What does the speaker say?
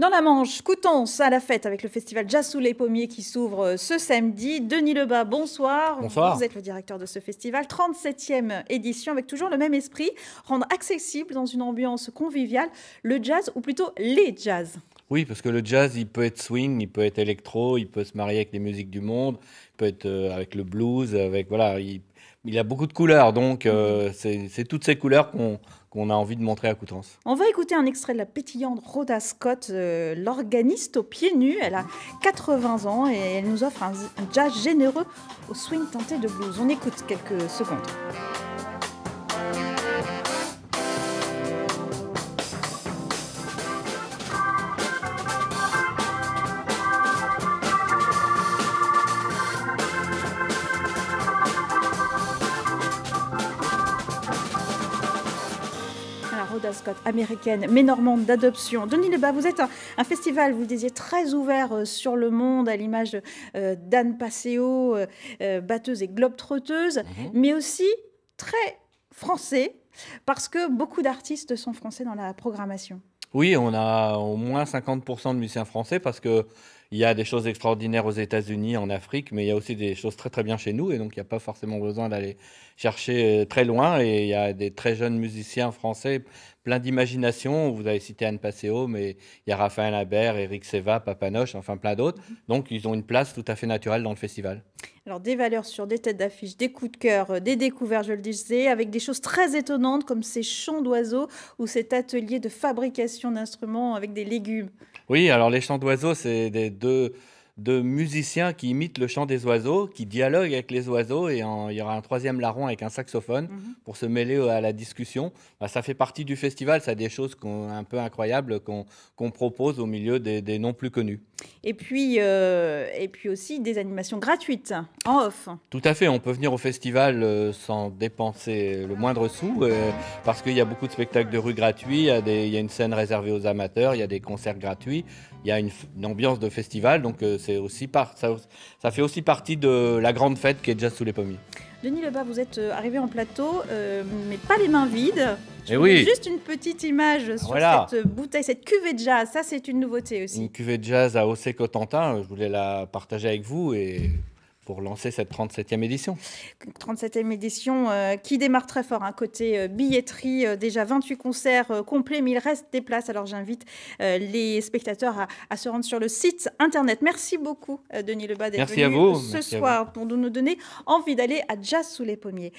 Dans la Manche, Coutances à la fête avec le festival Jazz sous les pommiers qui s'ouvre ce samedi. Denis Lebas, bonsoir. Bonsoir. Vous êtes le directeur de ce festival. 37e édition avec toujours le même esprit. Rendre accessible dans une ambiance conviviale le jazz ou plutôt les jazz. Oui, parce que le jazz, il peut être swing, il peut être électro, il peut se marier avec les musiques du monde, il peut être avec le blues, avec voilà, il a beaucoup de couleurs, donc c'est toutes ces couleurs qu'on a envie de montrer à Coutances. On va écouter un extrait de la pétillante Rhoda Scott, l'organiste aux pieds nus. Elle a 80 ans et elle nous offre un jazz généreux au swing teinté de blues. On écoute quelques secondes. Rhoda Scott, américaine, mais normande d'adoption. Denis Lebas, vous êtes un festival, vous le disiez, très ouvert sur le monde, à l'image d'Anne Passeo, batteuse et globe-trotteuse, mais aussi très français, parce que beaucoup d'artistes sont français dans la programmation. Oui, on a au moins 50% de musiciens français parce que il y a des choses extraordinaires aux États-Unis, en Afrique, mais il y a aussi des choses très très bien chez nous et donc il n'y a pas forcément besoin d'aller chercher très loin. Et il y a des très jeunes musiciens français, plein d'imagination. Vous avez cité Anne Passeo, mais il y a Raphaël Habert, Éric Seva, Papanoche, enfin plein d'autres. Donc ils ont une place tout à fait naturelle dans le festival. Alors des valeurs sûres, des têtes d'affiche, des coups de cœur, des découvertes, je le disais, avec des choses très étonnantes comme ces chants d'oiseaux ou cet atelier de fabrication d'instruments avec des légumes. Oui, alors les chants d'oiseaux, c'est deux musiciens qui imitent le chant des oiseaux, qui dialoguent avec les oiseaux, et il y aura un troisième larron avec un saxophone pour se mêler à la discussion. Bah, ça fait partie du festival, ça a des choses un peu incroyables qu'on propose au milieu des noms plus connus. Et puis aussi des animations gratuites, en off. Tout à fait, on peut venir au festival sans dépenser le moindre sou, parce qu'il y a beaucoup de spectacles de rue gratuits, il y a une scène réservée aux amateurs, il y a des concerts gratuits, il y a une ambiance de festival, donc ça fait aussi partie de la grande fête qui est Jazz sous les pommiers. Denis Lebas, vous êtes arrivé en plateau, mais pas les mains vides. Et oui. Juste une petite image sur cette bouteille, cette cuvée de jazz. Ça, c'est une nouveauté aussi. Une cuvée de jazz à Haussay-Cotentin. Je voulais la partager avec vous et pour lancer cette 37e édition. 37e édition qui démarre très fort. Côté billetterie, déjà 28 concerts complets, mais il reste des places. Alors j'invite les spectateurs à se rendre sur le site internet. Merci beaucoup, Denis Lebas, d'être venu ce soir pour nous donner envie d'aller à Jazz sous les pommiers.